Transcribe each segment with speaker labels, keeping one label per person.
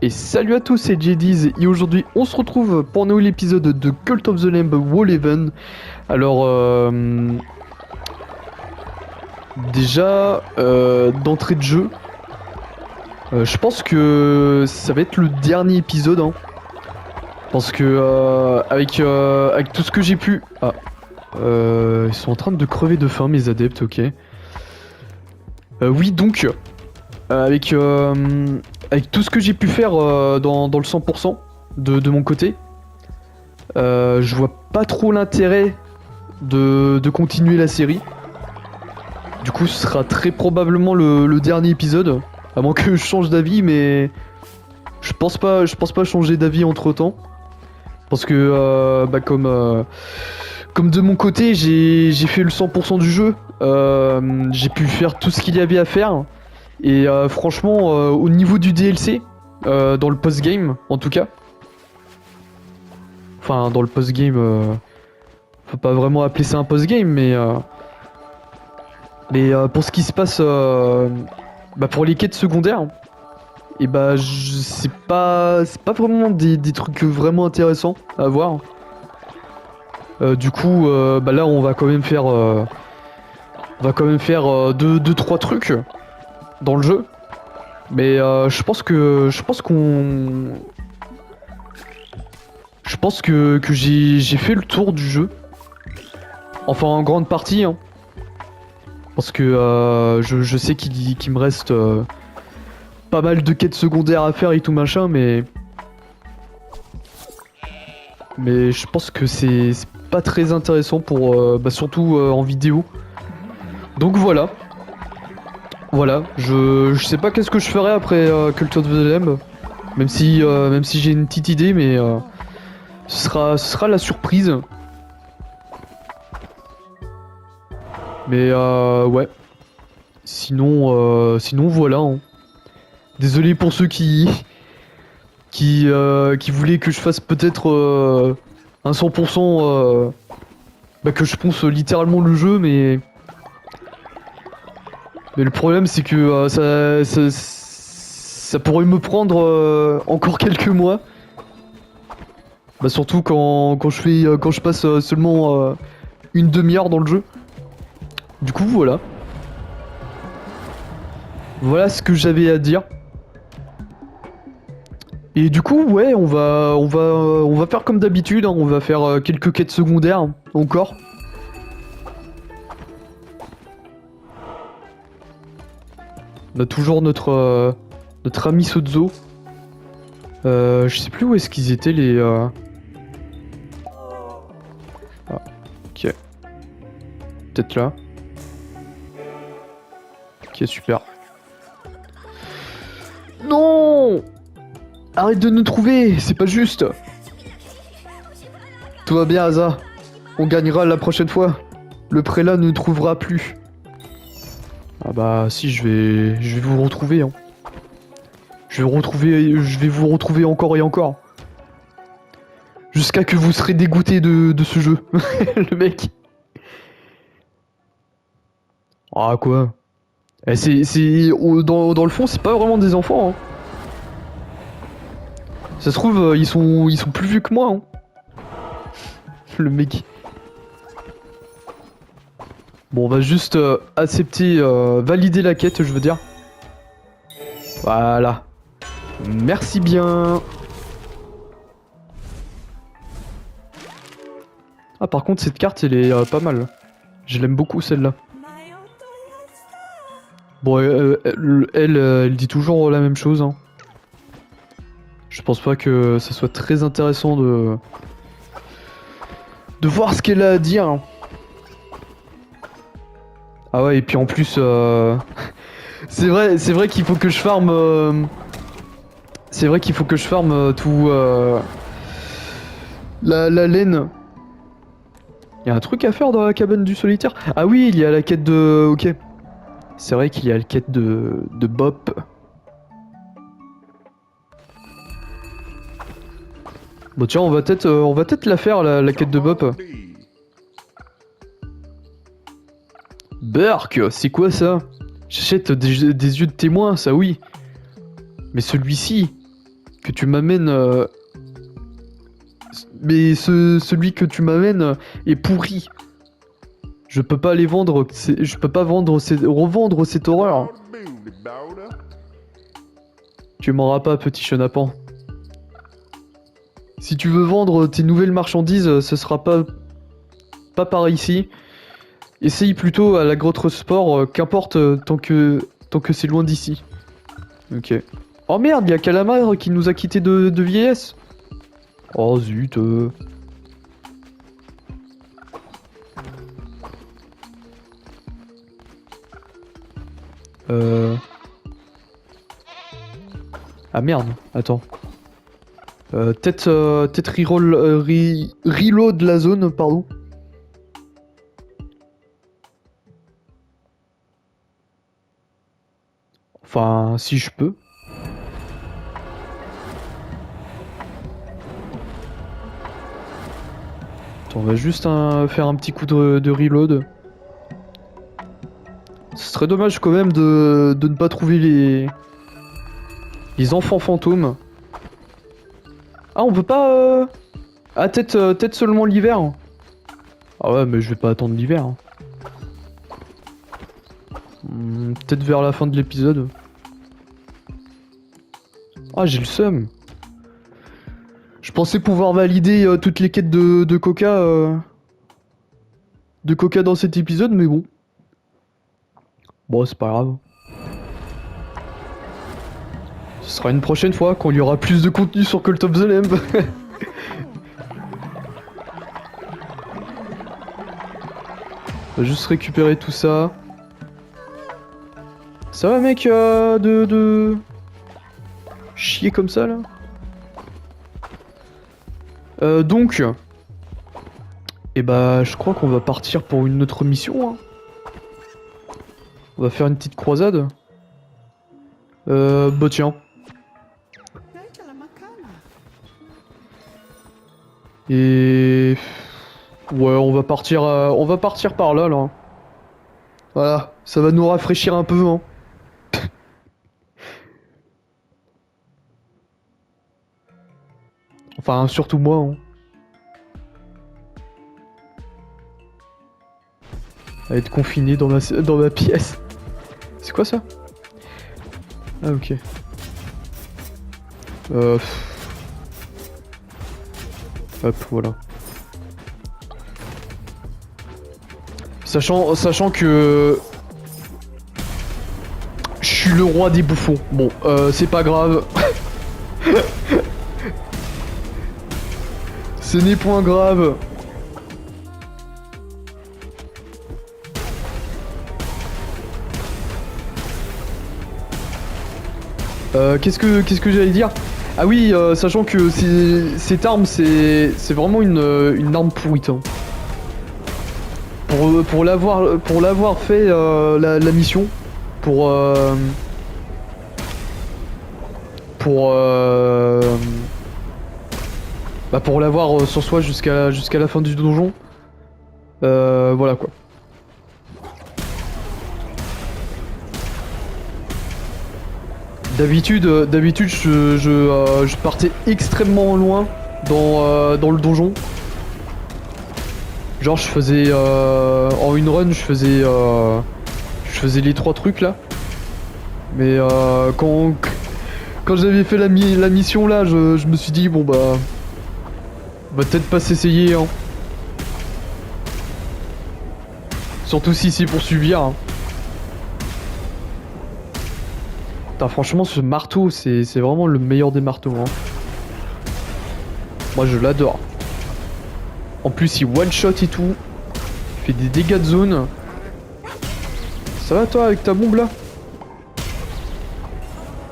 Speaker 1: Et salut à tous, c'est JD's et aujourd'hui on se retrouve pour un nouvel épisode de Cult of the Lamb Wall Even. Alors déjà d'entrée de jeu, je pense que ça va être le dernier épisode hein, parce que avec tout ce que j'ai pu... Ah, ils sont en train de crever de faim mes adeptes, ok. Oui donc, avec, avec tout ce que j'ai pu faire dans le 100% de mon côté, je vois pas trop l'intérêt de continuer la série. Du coup, ce sera très probablement le dernier épisode. À moins que je change d'avis, mais je pense pas changer d'avis entre temps. Parce que, comme de mon côté, j'ai fait le 100% du jeu. J'ai pu faire tout ce qu'il y avait à faire. Et franchement, au niveau du DLC, dans le post-game en tout cas, enfin dans le post-game, faut pas vraiment appeler ça un post-game, mais pour ce qui se passe, pour les quêtes secondaires, et c'est pas vraiment des trucs vraiment intéressants à voir. Du coup, là on va quand même faire, deux trois trucs dans le jeu. Mais je pense que j'ai fait le tour du jeu. Enfin en grande partie hein. Parce que je sais qu'il me reste pas mal de quêtes secondaires à faire et tout machin, mais je pense que c'est pas très intéressant pour surtout en vidéo. Donc voilà. Voilà, je sais pas qu'est-ce que je ferai après Cult of the Lamb. Même si j'ai une petite idée, mais ce sera la surprise. Mais ouais. Sinon voilà. Hein. Désolé pour ceux qui voulaient que je fasse peut-être un 100%, que je ponce littéralement le jeu, mais le problème c'est que ça pourrait me prendre encore quelques mois. Bah surtout quand je passe seulement une demi-heure dans le jeu. Du coup voilà. Voilà ce que j'avais à dire. Et du coup ouais on va faire comme d'habitude, hein. On va faire quelques quêtes secondaires encore. On a toujours notre ami Sozo. Je sais plus où est-ce qu'ils étaient les... Ah, ok. Peut-être là. Ok, super. Non! Arrête de nous trouver, c'est pas juste. Tout va bien, Asa. On gagnera la prochaine fois. Le prélat ne nous trouvera plus. Ah bah si, je vais vous retrouver. Hein. Je vais vous retrouver encore et encore. Jusqu'à que vous serez dégoûté de ce jeu. Le mec. Ah quoi? Dans le fond, c'est pas vraiment des enfants. Hein. Ça se trouve, ils sont plus vieux que moi. Hein. Le mec. Bon, on va juste accepter, valider la quête, je veux dire. Voilà. Merci bien. Ah, par contre, cette carte, elle est pas mal. Je l'aime beaucoup, celle-là. Bon, elle dit toujours la même chose. Hein. Je pense pas que ça soit très intéressant de voir ce qu'elle a à dire. Hein. Ah ouais, et puis en plus, c'est vrai qu'il faut que je farme. C'est vrai qu'il faut que je farme tout la laine. Il y a un truc à faire dans la cabane du solitaire. Ah oui, il y a la quête de. Ok. C'est vrai qu'il y a la quête de Bop. Bon tiens, on va peut-être la faire la quête de Bop. Burk, c'est quoi ça? J'achète des yeux de témoin, ça oui. Mais celui-ci, que tu m'amènes... Mais celui que tu m'amènes est pourri. Je peux pas les vendre, je peux pas revendre cette horreur. Tu m'auras pas, petit chenapan. Si tu veux vendre tes nouvelles marchandises, ce sera pas par ici. Essaye plutôt à la grotte sport, qu'importe tant que c'est loin d'ici. Ok. Oh merde, y'a Calamar qui nous a quitté de vieillesse. Oh zut. Ah merde, attends. Peut-être reload la zone, pardon. Enfin, si je peux. Attends, on va juste faire un petit coup de reload. Ce serait dommage quand même de ne pas trouver les enfants fantômes. Ah, on peut pas... Ah, peut-être seulement l'hiver. Ah ouais, mais je vais pas attendre l'hiver. Hein. Peut-être vers la fin de l'épisode. Ah, j'ai le seum. Je pensais pouvoir valider toutes les quêtes de Coca... de Coca dans cet épisode, mais bon. Bon, c'est pas grave. Ce sera une prochaine fois quand il y aura plus de contenu sur Cult of the Lamb. On va juste récupérer tout ça. Ça va mec de chier comme ça là. Donc et bah je crois qu'on va partir pour une autre mission. Hein. On va faire une petite croisade. Bah tiens. Et ouais, on va partir par là là. Voilà, ça va nous rafraîchir un peu hein. Enfin, surtout moi. Hein. À être confiné dans ma pièce. C'est quoi ça? Ah ok. Hop, voilà. Sachant que... Je suis le roi des bouffons. Bon, c'est pas grave. Ce n'est point grave. Qu'est-ce que j'allais dire? Ah oui, sachant que cette arme, c'est vraiment une arme pourrite. Hein. Pour l'avoir fait la mission, pour l'avoir sur soi jusqu'à la fin du donjon. Voilà quoi. D'habitude, je partais extrêmement loin dans le donjon. Genre je faisais en une run, je faisais les 3 trucs là. Mais quand j'avais fait la mission là, je me suis dit bon bah on va peut-être pas s'essayer hein. Surtout si c'est pour subir. Hein. Putain, franchement, ce marteau, c'est vraiment le meilleur des marteaux. Hein. Moi, je l'adore. En plus, il one-shot et tout. Il fait des dégâts de zone. Ça va, toi, avec ta bombe, là?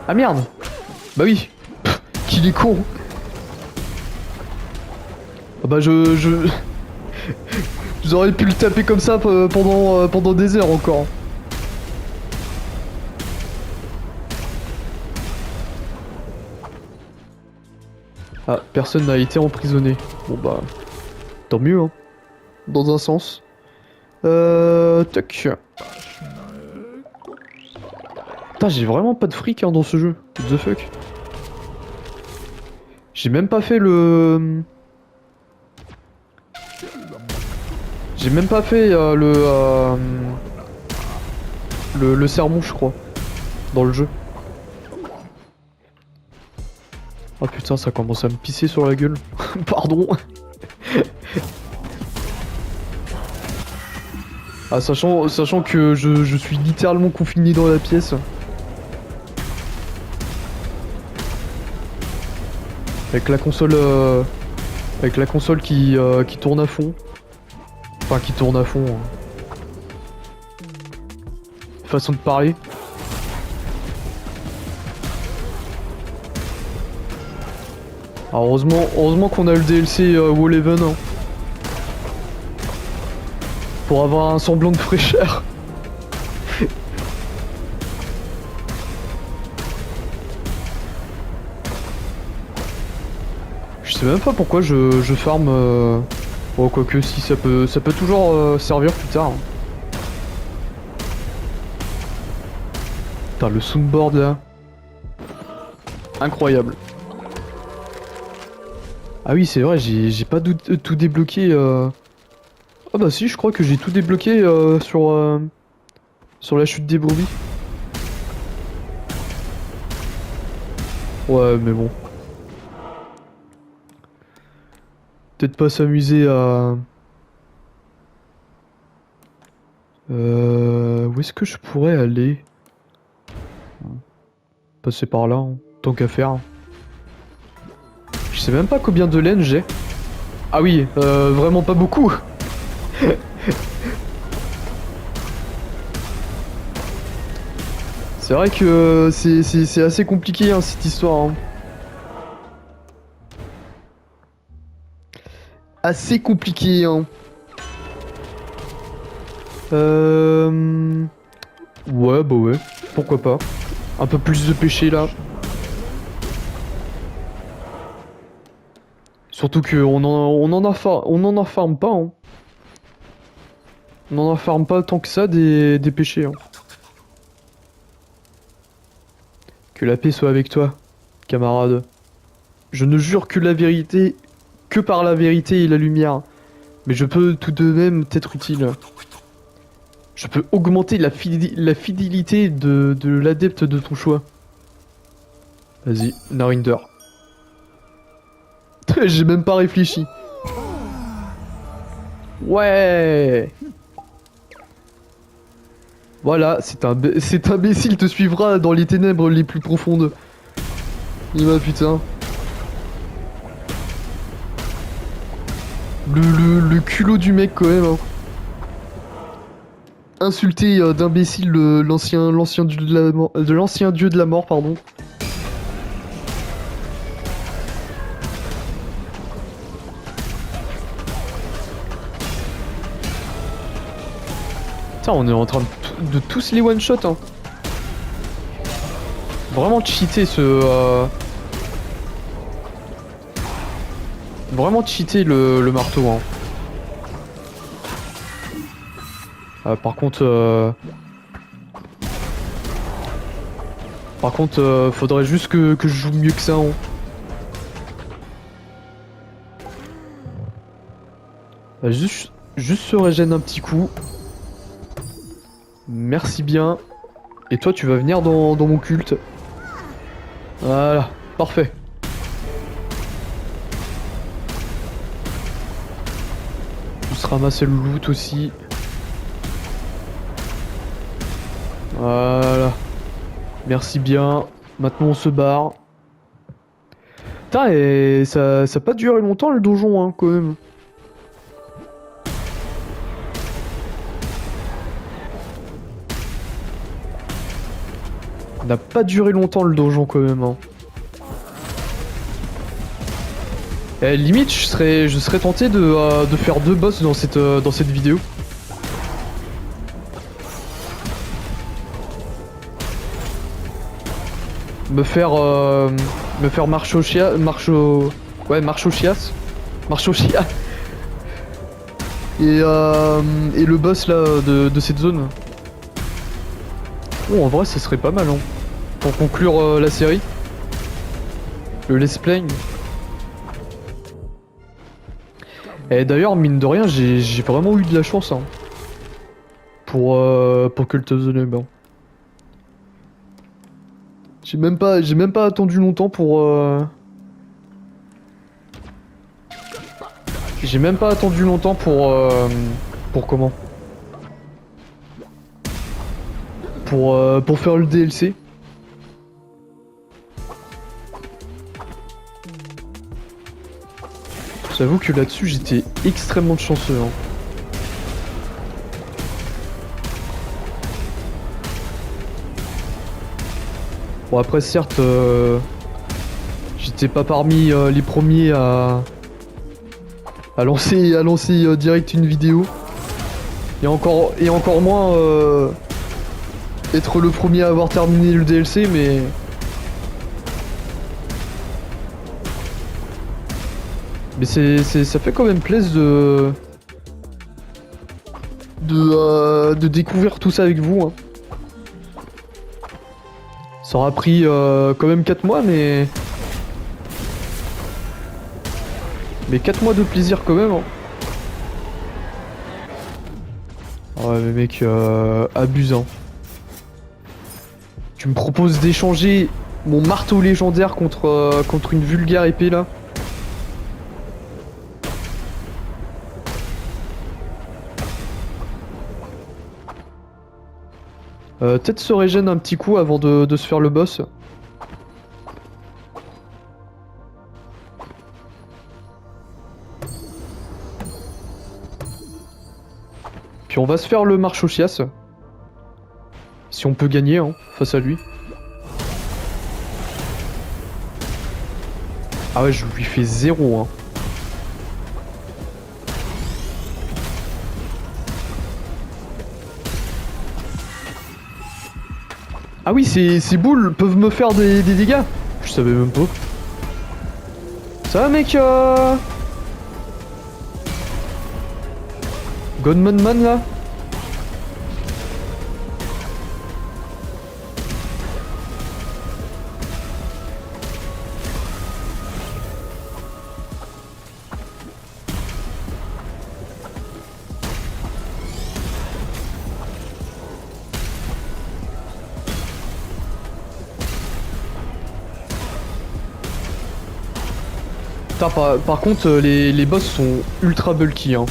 Speaker 1: Ah, merde. Bah oui. Pff, qu'il est con. Ah bah, Vous auriez pu le taper comme ça pendant des heures encore. Ah, personne n'a été emprisonné. Bon bah... Tant mieux, hein. Dans un sens. Tac. Putain, j'ai vraiment pas de fric hein, dans ce jeu. What the fuck. J'ai même pas fait le... J'ai même pas fait le sermon, je crois, dans le jeu. Oh putain, ça commence à me pisser sur la gueule. Pardon. Ah, sachant que je suis littéralement confiné dans la pièce. Avec la console, qui tourne à fond. Enfin, qui tourne à fond. Façon de parler. Alors, heureusement qu'on a le DLC Wall Even. Hein, pour avoir un semblant de fraîcheur. Je sais même pas pourquoi je farm. Oh, quoique si ça peut toujours servir plus tard. Putain, le soundboard là. Incroyable. Ah oui, c'est vrai, j'ai pas tout débloqué. Ah bah si, je crois que j'ai tout débloqué sur la chute des brebis. Ouais, mais bon. Peut-être pas s'amuser à... Où est-ce que je pourrais aller? Passer par là, hein, tant qu'à faire. Je sais même pas combien de laine j'ai. Ah oui, vraiment pas beaucoup. C'est vrai que c'est assez compliqué hein, cette histoire. Hein. Assez compliqué. Hein. Ouais, bah ouais. Pourquoi pas. Un peu plus de pêcher là. Surtout qu'on on en farme pas. Hein. On en farme pas tant que ça des péchés. Hein. Que la paix soit avec toi, camarade. Je ne jure que la vérité, que par la vérité et la lumière. Mais je peux tout de même t'être utile. Je peux augmenter la fidélité de l'adepte de ton choix. Vas-y, Narinder. J'ai même pas réfléchi. Ouais. Voilà, cet imbécile te suivra dans les ténèbres les plus profondes. Il va putain. Le culot du mec quand même. Hein. Insulter d'imbécile l'ancien dieu de la mort, l'ancien dieu de la mort, pardon. Putain, on est en train de tous les one shot. Hein. Vraiment cheaté ce. Vraiment cheaté le marteau. Hein. Par contre, faudrait juste que je joue mieux que ça. Hein. Juste se régène un petit coup. Merci bien. Et toi, tu vas venir dans mon culte. Voilà, parfait. Juste ramasser le loot aussi. Voilà. Merci bien. Maintenant on se barre. Putain, et ça a pas duré longtemps le donjon, hein, quand même. Ça n'a pas duré longtemps le donjon, quand même. Hein. Et limite, je serais tenté de faire 2 boss dans cette vidéo. Me faire marche au chia, marche au chias. Et le boss là de cette zone. Oh, en vrai, ça serait pas mal, hein. Pour conclure la série. Le let's play. Et d'ailleurs, mine de rien, j'ai vraiment eu de la chance hein, pour Cult of the Lamb. Hein. J'ai même pas attendu longtemps j'ai même pas attendu longtemps pour comment? Pour faire le DLC. J'avoue que là-dessus, j'étais extrêmement chanceux. Hein. Bon après certes, j'étais pas parmi les premiers à lancer direct une vidéo. Et encore moins être le premier à avoir terminé le DLC, mais... Mais ça fait quand même plaisir de découvrir tout ça avec vous. Hein. Ça aura pris quand même 4 mois, mais 4 mois de plaisir quand même. Hein. Ouais mais mec, abusant. Tu me proposes d'échanger mon marteau légendaire contre une vulgaire épée là. Peut-être se régène un petit coup avant de se faire le boss. Puis on va se faire le Marchochias. Si on peut gagner hein, face à lui. Ah ouais, je lui fais 0 hein. Ah oui, ces boules peuvent me faire des dégâts. Je savais même pas. Ça va mec Gunman Man là. Putain, par contre, les boss sont ultra bulky. Hein.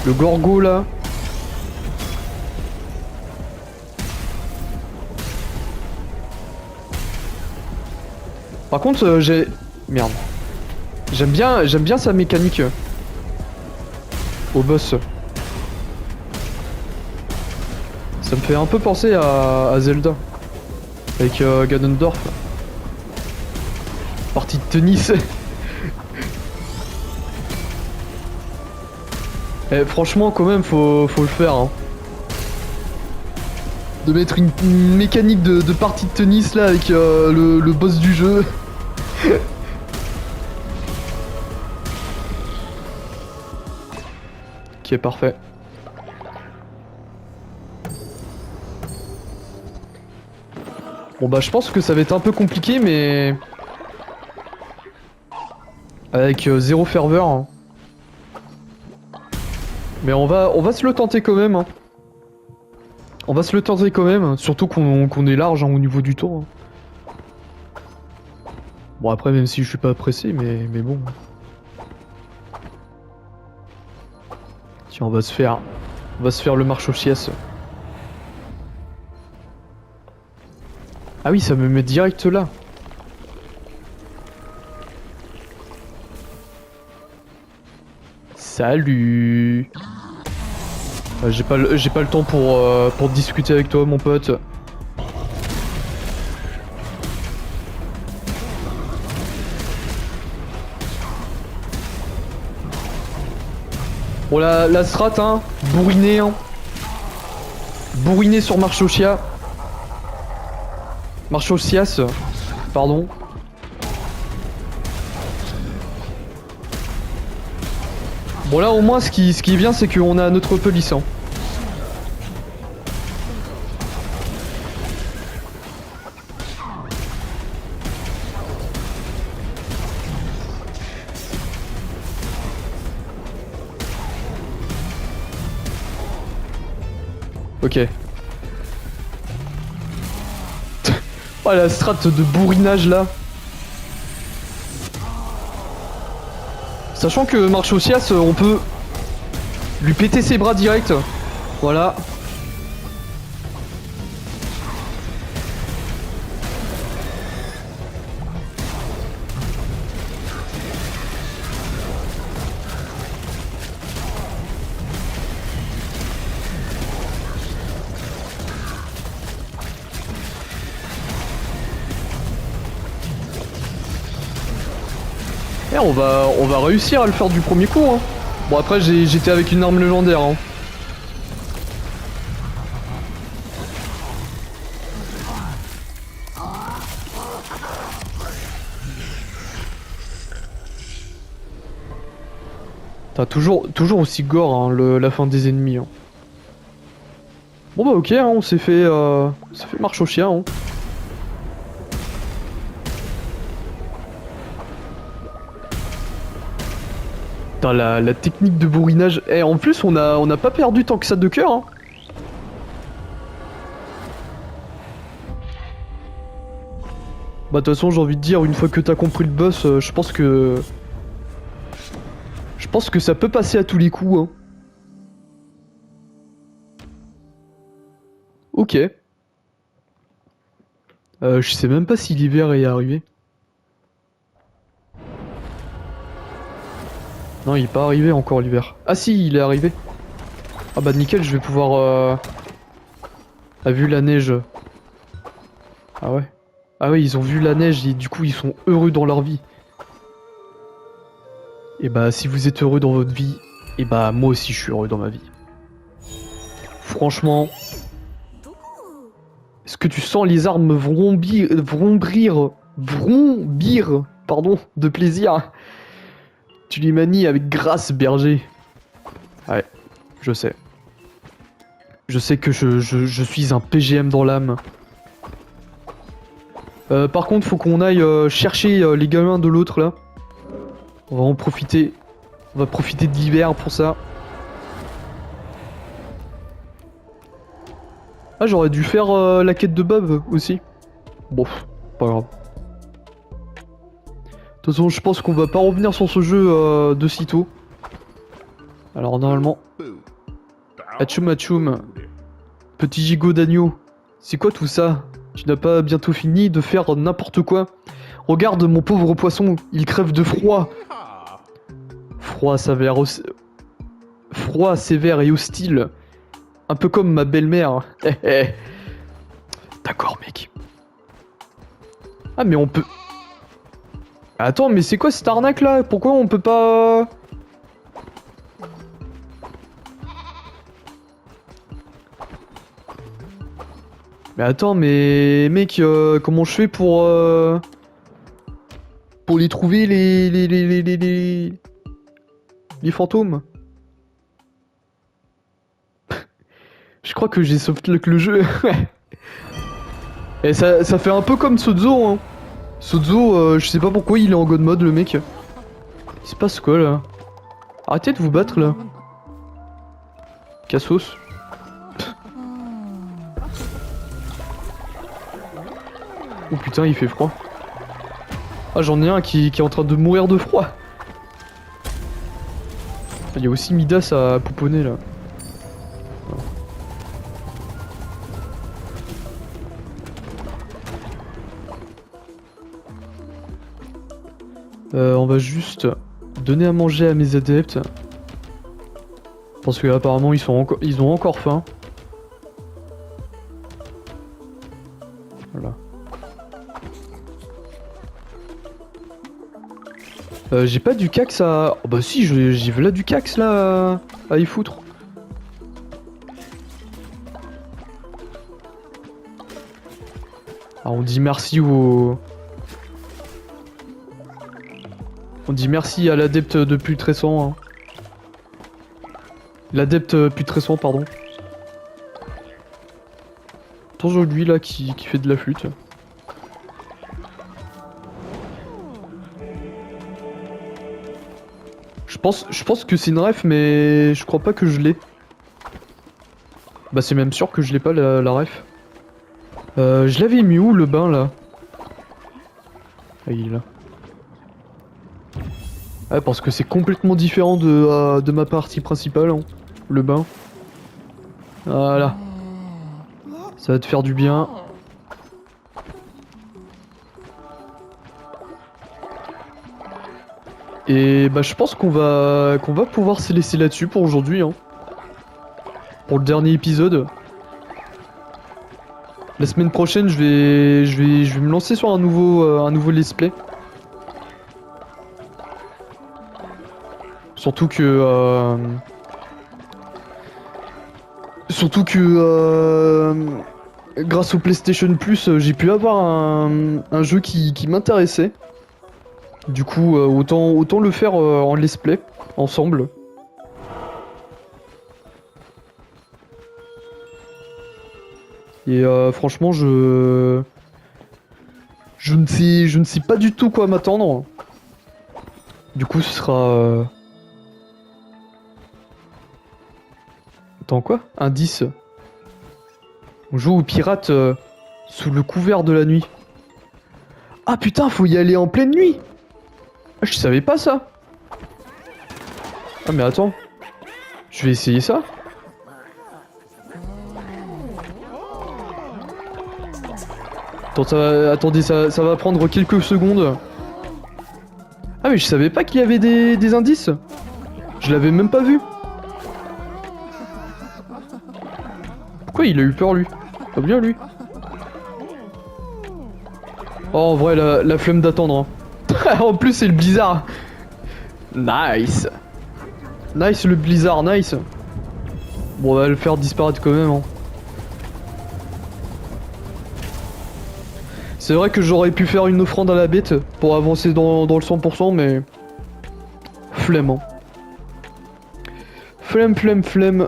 Speaker 1: Le Gorgo là. Par contre, j'ai... Merde. J'aime bien sa mécanique. Au boss. Ça me fait un peu penser à Zelda. Avec Ganondorf. Partie de tennis. Eh, franchement, quand même, faut le faire. Hein. De mettre une mécanique de partie de tennis là avec le boss du jeu. Qui est parfait. Bon bah je pense que ça va être un peu compliqué mais... Avec zéro ferveur. Hein. Mais on va se le tenter quand même. Hein. On va se le tenter quand même, surtout qu'on est large hein, au niveau du tour. Hein. Bon après même si je suis pas pressé mais bon. Tiens on va se faire le Marchochias. Ah oui ça me met direct là. Salut. J'ai pas le temps pour discuter avec toi mon pote. Bon la strat hein, bourriné hein. Bourriné sur Marchochias. Marchochias, pardon. Bon là au moins ce qui est bien c'est qu'on a notre police. Hein. Ok. Oh la strat de bourrinage là. Sachant que Marchocias, on peut lui péter ses bras direct. Voilà. Et on va réussir à le faire du premier coup. Hein. Bon après j'étais avec une arme légendaire. Hein. T'as toujours aussi gore hein, la fin des ennemis. Hein. Bon bah ok, hein, on s'est fait marche au chien. Hein. Putain, la technique de bourrinage. Eh, en plus, on a pas perdu tant que ça de cœur. Hein. Bah, de toute façon, j'ai envie de dire, une fois que t'as compris le boss, je pense que. Je pense que ça peut passer à tous les coups. Hein. Ok. Je sais même pas si l'hiver est arrivé. Non, il est pas arrivé encore l'hiver. Ah si, il est arrivé. Ah bah nickel, je vais pouvoir... Ah, vu la neige. Ah ouais. Ah ouais, ils ont vu la neige et du coup ils sont heureux dans leur vie. Et bah si vous êtes heureux dans votre vie, et bah moi aussi je suis heureux dans ma vie. Franchement... Est-ce que tu sens les armes vrombir, pardon, de plaisir? Tu les manies avec grâce, berger. Ouais, je sais. Je sais que je suis un PGM dans l'âme. Par contre, faut qu'on aille chercher les gamins de l'autre là. On va en profiter. On va profiter de l'hiver pour ça. Ah, j'aurais dû faire la quête de Bob aussi. Bon, pas grave. De toute façon, je pense qu'on va pas revenir sur ce jeu de sitôt. Alors, normalement... Atchoum atchoum. Petit gigot d'agneau. C'est quoi tout ça? Tu n'as pas bientôt fini de faire n'importe quoi? Regarde mon pauvre poisson, il crève de froid. Froid sévère et hostile. Un peu comme ma belle-mère. D'accord, mec. Ah, mais on peut... Attends, mais c'est quoi cette arnaque là? Pourquoi on peut pas... Mais attends, mais mec, comment je fais pour les trouver les fantômes? Je crois que j'ai softlock le jeu. Et ça fait un peu comme Sozo, hein. Sozo, je sais pas pourquoi il est en god mode le mec. Il se passe quoi là? Arrêtez de vous battre là. Cassos. Oh putain, il fait froid. Ah, j'en ai un qui est en train de mourir de froid. Il y a aussi Midas à pouponner là. On va juste donner à manger à mes adeptes. Parce que apparemment ils ont encore faim. Voilà. J'ai pas du cax à... Oh bah si, j'ai là du cax là à y foutre. Ah, on dit merci au... On dit merci à l'adepte de putrescent. Hein. L'adepte putrescent, pardon. Toujours lui là qui fait de la flûte. Je pense que c'est une ref, mais je crois pas que je l'ai. Bah c'est même sûr que je l'ai pas la ref. Je l'avais mis où le bain là? Ah il est là. Ouais parce que c'est complètement différent de ma partie principale, hein, le bain. Voilà. Ça va te faire du bien. Et bah je pense qu'on va pouvoir se laisser là-dessus pour aujourd'hui, hein. Pour le dernier épisode. La semaine prochaine, je vais me lancer sur un nouveau let's play. Surtout que grâce au PlayStation Plus, j'ai pu avoir un jeu qui m'intéressait. Du coup, autant le faire en let's play ensemble. Et franchement, je ne sais pas du tout quoi m'attendre. Du coup, ce sera. Attends, quoi? Indice. On joue aux pirates sous le couvert de la nuit. Ah putain, faut y aller en pleine nuit! Ah, je savais pas ça! Ah, mais attends. Je vais essayer ça. Attendez, ça va prendre quelques secondes. Ah, mais je savais pas qu'il y avait des indices. Je l'avais même pas vu. Pourquoi il a eu peur lui? Pas bien lui. Oh en vrai la flemme d'attendre, hein. En plus c'est le blizzard. Nice. Nice le blizzard, nice. Bon on va le faire disparaître quand même, hein. C'est vrai que j'aurais pu faire une offrande à la bête pour avancer dans le 100% mais... Flemme, hein. Flemme.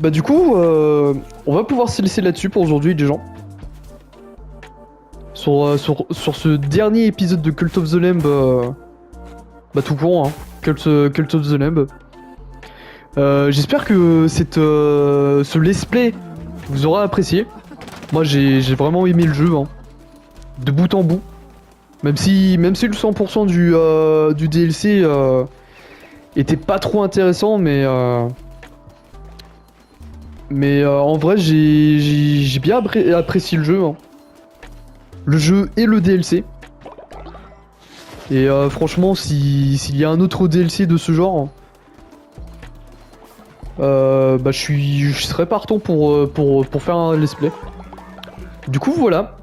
Speaker 1: Bah du coup, on va pouvoir se laisser là-dessus pour aujourd'hui les gens. Sur ce dernier épisode de Cult of the Lamb, bah tout court, hein. Cult of the Lamb. J'espère que ce let's play vous aura apprécié. Moi j'ai vraiment aimé le jeu, hein. De bout en bout. Même si le 100% du DLC était pas trop intéressant, mais en vrai j'ai bien apprécié le jeu, hein. Le jeu et le DLC. Et franchement, s'il y a un autre DLC de ce genre, bah je serais partant pour faire un let's play. Du coup, voilà.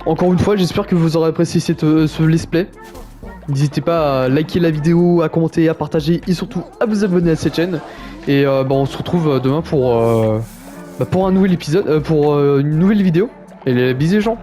Speaker 1: Encore une fois, j'espère que vous aurez apprécié ce let's play. N'hésitez pas à liker la vidéo, à commenter, à partager et surtout à vous abonner à cette chaîne. Et bah, on se retrouve demain pour un nouvel épisode, pour une nouvelle vidéo. Et bisous les gens.